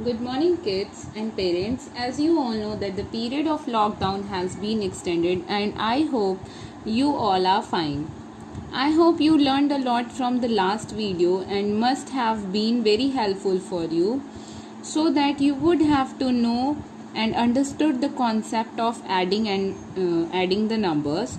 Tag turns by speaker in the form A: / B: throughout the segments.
A: Good morning, kids and parents. As you all know that the period of lockdown has been extended and I hope you all are fine. I hope you learned a lot from the last video and must have been very helpful for you so that you would have to know and understood the concept of adding the numbers.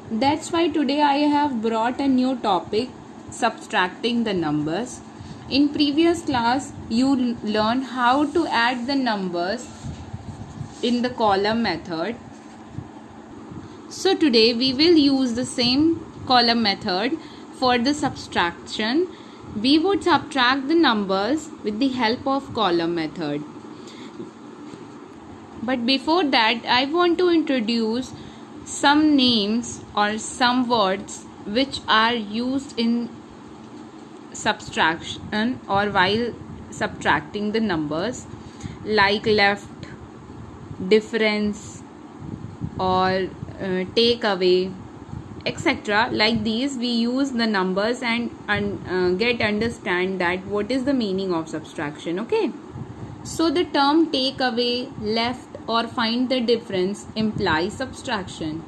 A: That's why today I have brought a new topic, subtracting the numbers. In previous class, you learned how to add the numbers in the column method. So today we will use the same column method for the subtraction. We would subtract the numbers with the help of column method. But before that, I want to introduce some names or some words which are used in subtraction or while subtracting the numbers, like left, difference, or take away, etc. Like these, we use the numbers and understand that what is the meaning of subtraction. Okay, so the term take away, left, or find the difference implies subtraction.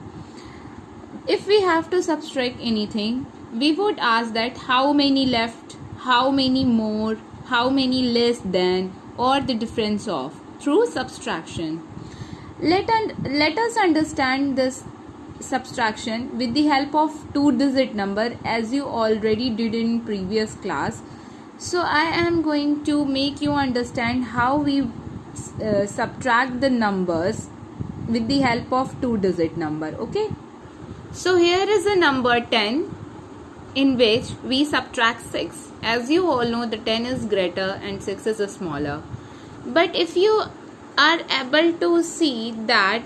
A: If we have to subtract anything, we would ask that how many left, how many more, how many less than, or the difference of, through subtraction. Let us understand this subtraction with the help of two-digit number, as you already did in previous class. So I am going to make you understand how we subtract the numbers with the help of two-digit number. Okay, so here is the number 10 in which we subtract 6. As you all know, the 10 is greater and 6 is smaller. But if you are able to see that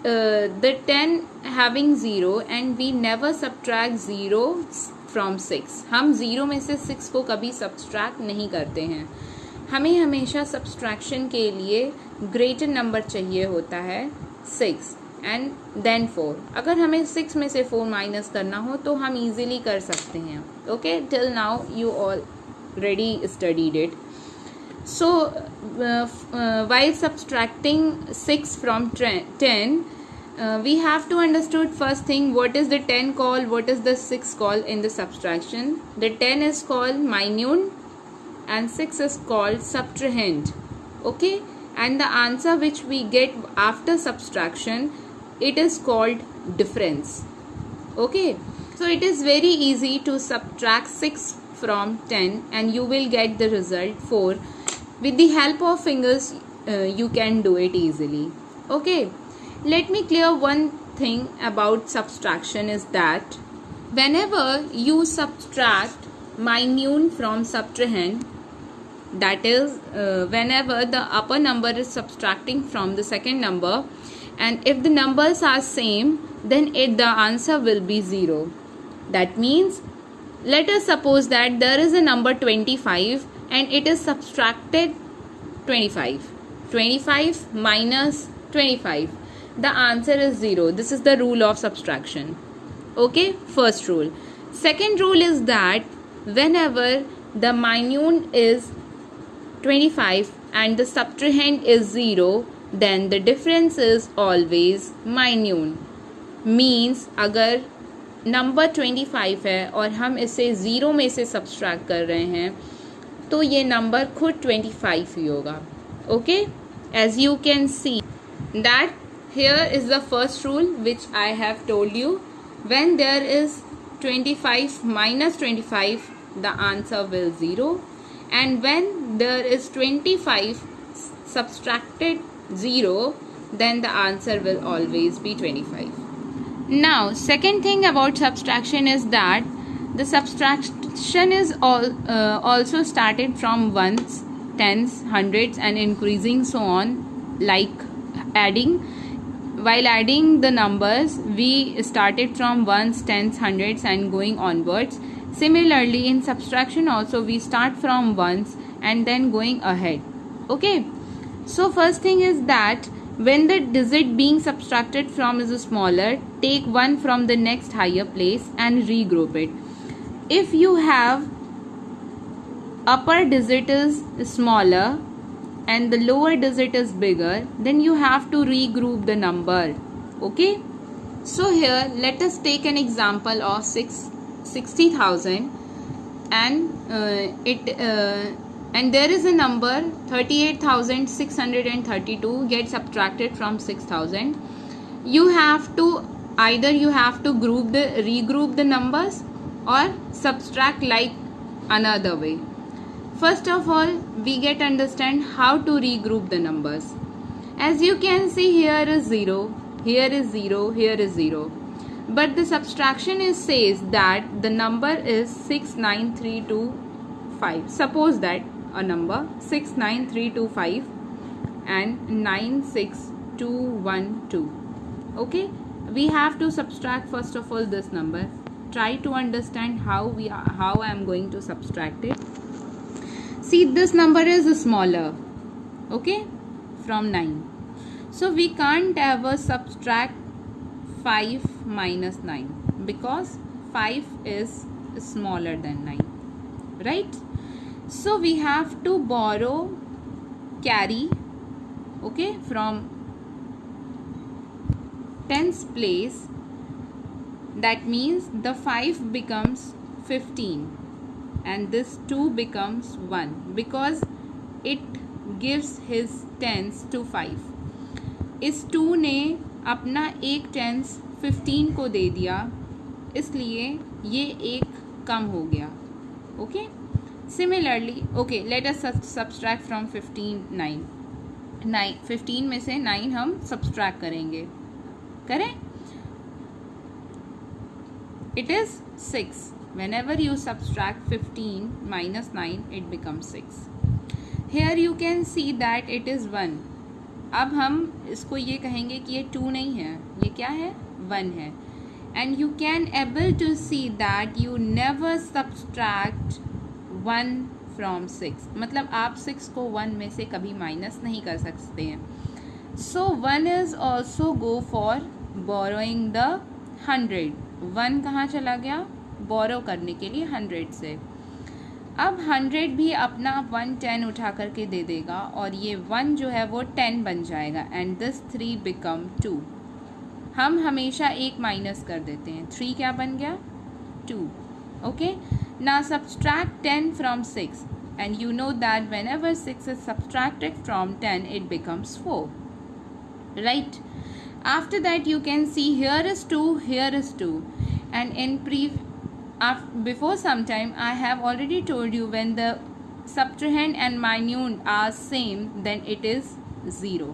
A: the 10 having 0 and we never subtract 0 from 6, हम 0 में से 6 को कभी subtract नहीं करते हैं. हमें हमेशा subtraction के लिए greater number चाहिए होता है 6 and then 4. अगर हमें 6 में से 4 माइनस करना हो तो हम easily कर सकते हैं. Okay, till now you already studied it. So while subtracting 6 from 10, we have to understood first thing, what is the 10 called, what is the 6 called in the subtraction. The 10 is called minute and 6 is called subtrahend. Okay, and the answer which we get after subtraction, it is called difference. Okay, so it is very easy to subtract 6 from 10 and you will get the result 4. With the help of fingers, you can do it easily. Okay, let me clear one thing about subtraction is that whenever you subtract minute from subtrahend, that is whenever the upper number is subtracting from the second number, and if the numbers are same, then the answer will be 0. That means, let us suppose that there is a number 25 and it is subtracted 25. 25 minus 25. The answer is 0. This is the rule of subtraction. Okay, first rule. Second rule is that whenever the minute is 25 and the subtrahend is 0, then the difference is always minute. Means अगर number 25 है और हम इसे 0 में से subtract कर रहे हैं तो ये नंबर खुद 25 ही होगा. Okay, as you can see that here is the first rule which I have told you. When there is 25 minus 25, the answer will 0, and when there is 25 subtracted 0, then the answer will always be 25. Now, second thing about subtraction is that the subtraction is also started from ones, tens, hundreds and increasing so on, like adding. While adding the numbers, we started from ones, tens, hundreds and going onwards. Similarly, in subtraction also we start from ones and then going ahead. Okay, so first thing is that when the digit being subtracted from is smaller, take one from the next higher place and regroup it. If you have upper digit is smaller and the lower digit is bigger, then you have to regroup the number. Okay, so here let us take an example of 60,000 and and there is a number 38,632 gets subtracted from 6,000. You have to either regroup the numbers or subtract like another way. First of all, we get understand how to regroup the numbers. As you can see, here is 0, here is 0, here is 0. But the subtraction says that the number is 69325. Suppose that a number 69325 and 96212. Okay, we have to subtract first of all this number. Try to understand how I am going to subtract it. See, this number is smaller, okay, from 9. So we can't ever subtract 5 minus 9 because 5 is smaller than 9, right? So we have to borrow carry, okay, from tens place. That means the 5 becomes 15 and this 2 becomes 1 because it gives his tens to 5. इस 2 ने अपना एक tense 15 को दे दिया, इसलिए ये एक कम हो गया. Okay, similarly okay, let us subtract from 15 15 में से 9 हम सब्सट्रैक्ट करेंगे. करें? It is 6. Whenever you subtract 15 minus 9, it becomes 6. Here you can see that it is 1. अब हम इसको ये कहेंगे कि ये 2 नहीं है, ये क्या है? 1 है. And you can able to see that you never subtract 1 from 6. मतलब आप 6 को 1 में से कभी माइनस नहीं कर सकते हैं. So 1 is also go for borrowing the 100. 1 कहाँ चला गया? बोरो करने के लिए 100 से. अब 100 भी अपना 110 उठा करके दे देगा और ये 1 जो है वो 10 बन जाएगा एंड दिस 3 बिकम 2. हम हमेशा एक माइनस कर देते हैं. 3 क्या बन गया? 2. Okay, now subtract 10 from 6 and you know that whenever 6 is subtracted from 10 it becomes 4, right? After that you can see here is 2, here is 2, and in before some time I have already told you when the subtrahend and minuend are same then it is 0.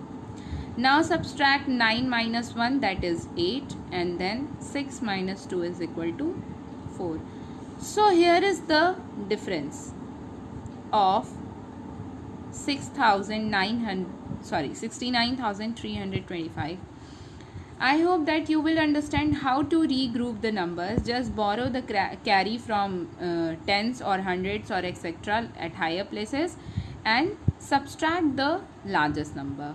A: Now subtract 9 minus 1, that is 8, and then 6 minus 2 is equal to 4. So here is the difference of 69,325. I hope that you will understand how to regroup the numbers. Just borrow the carry from tens or hundreds or etc. at higher places and subtract the largest number.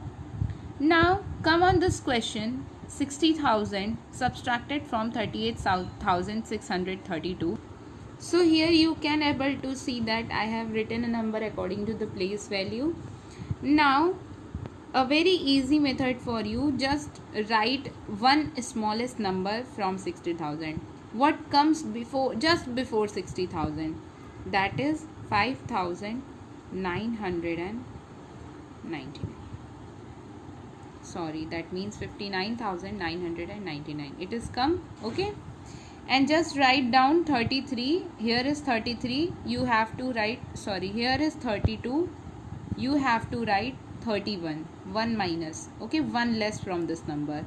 A: Now come on this question, 60,000 subtracted from 38,632. So here you can able to see that I have written a number according to the place value. Now a very easy method for you, just write one smallest number from 60,000. What comes before, just before 60,000? That is 5,999. Sorry, that means 59,999. It is come, okay? And just write down 33. Here is 33. You have to write, sorry, here is 32. You have to write 31. 1 minus, okay, 1 less from this number.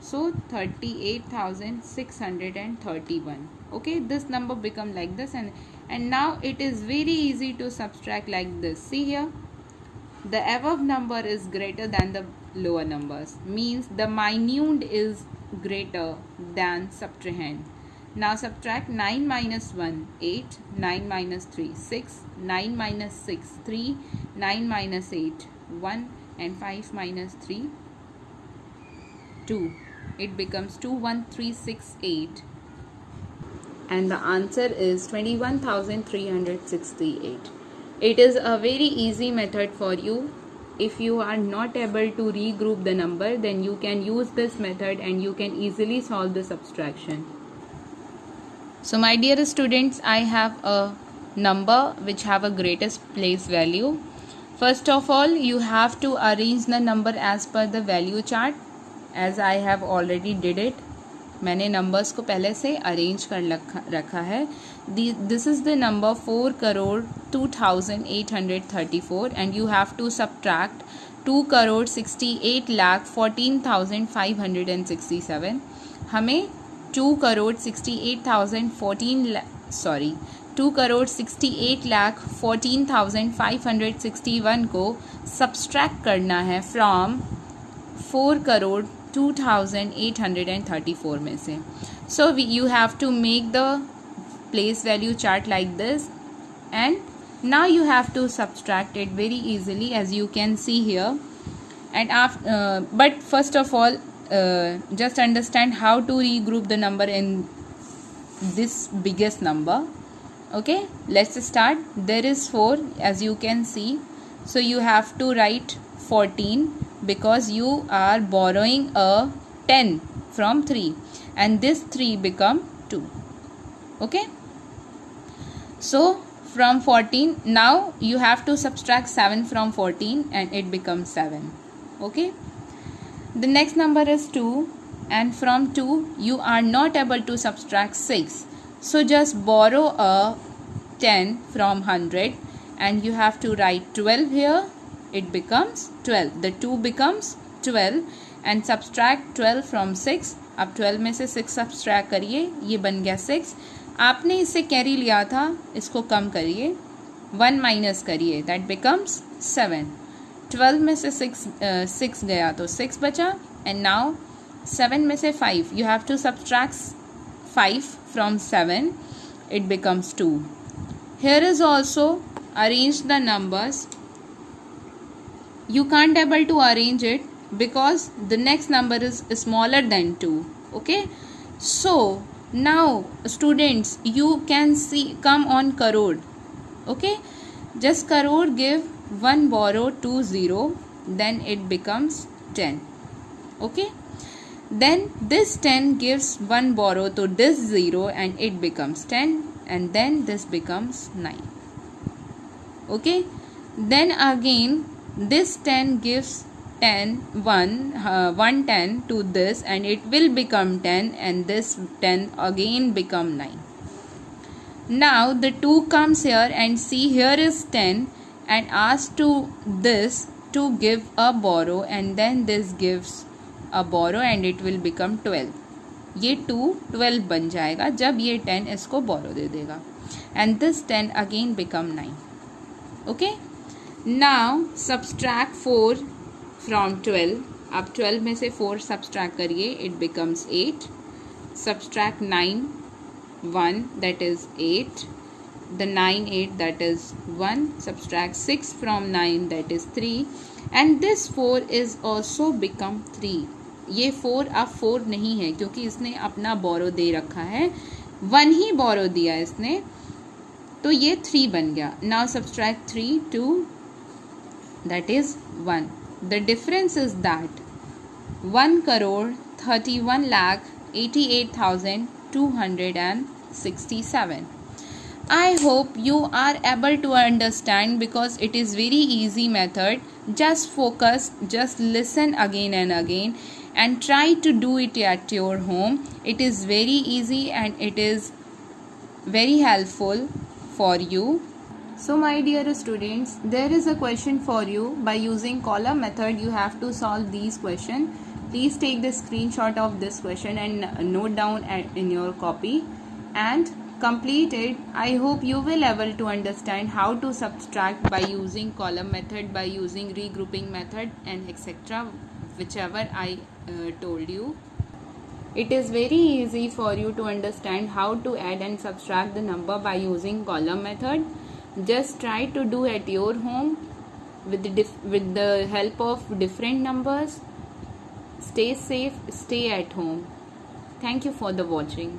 A: So 38,631. Okay, this number become like this, and now it is very easy to subtract like this. See here, the above number is greater than the lower numbers, means the minuend is greater than subtrahend. Now subtract 9 minus 1, 8, 9 minus 3, 6, 9 minus 6, 3, 9 minus 8, 1, and 5 minus 3, 2. It becomes 21368 and the answer is 21,368. It is a very easy method for you if you are not able to regroup the number, then you can use this method and you can easily solve the subtraction. So my dear students, I have a number which have a greatest place value. First of all, you have to arrange the number as per the value chart, as I have already did it. मैंने numbers को पहले से arrange कर रखा है. This is the number 4,02,834 and you have to subtract 2,68,14,567. हमें 2,68,14,561 को subtract करना है फ्रॉम 4,02,834 में से. So you have to make the place value chart like this, and now you have to subtract it very easily, as you can see here. And after but first of all, just understand how to regroup the number in this biggest number. Okay, let's start. There is 4, as you can see, so you have to write 14 because you are borrowing a 10 from 3 and this 3 become 2. Okay, so from 14, now you have to subtract 7 from 14 and it becomes 7. Okay, the next number is 2 and from 2 you are not able to subtract 6, so just borrow a 10 from 100 and you have to write 12 here. It becomes 12. The 2 becomes 12 and subtract 12 from 6. अब 12 में से 6 subtract करिए, ये बन गया 6. आपने इससे carry लिया था, इसको कम करिए, 1 माइनस करिए, दैट बिकम्स 7. 12 में से 6 गया तो 6 बचा. एंड नाउ 7 में से 5, you have to subtract 5 from 7. It becomes 2. Here is also arrange the numbers. You can't able to arrange it because the next number is smaller than 2. Okay, so now students, you can see, come on crore. Okay, just crore give 1 borrow 2 0, then it becomes 10. Okay, then this 10 gives 1 borrow to this 0 and it becomes 10, and then this becomes 9. Okay, then again this 10 gives 1 10 to this and it will become 10, and this 10 again become 9. Now the 2 comes here and see, here is 10 and ask to this to give a borrow, and then this gives a borrow and it will become 12. ये 2 12 बन जाएगा जब ये 10 इसको borrow दे देगा, and this 10 again become 9. Okay, now subtract 4 from 12. अब 12 में से 4 सब्सट्रैक्ट करिए, it becomes 8. Subtract 9 1, that is 8. The 9 8, that is 1. Subtract 6 from 9, that is 3. And this 4 is also become 3. ये 4 अब 4 नहीं है क्योंकि इसने अपना बोरो दे रखा है, 1 ही बोरो दिया इसने, तो ये 3 बन गया. Now subtract 3 2, that is 1. The difference is that 1,31,88,267. I hope you are able to understand because it is very easy method. Just focus, just listen again and again and try to do it at your home. It is very easy and it is very helpful for you. So my dear students, there is a question for you. By using column method, you have to solve these questions. Please take the screenshot of this question and note down in your copy and complete it. I hope you will able to understand how to subtract by using column method, by using regrouping method and etc. whichever I told you. It is very easy for you to understand how to add and subtract the number by using column method. Just try to do at your home with the help of different numbers. Stay safe, stay at home. Thank you for the watching.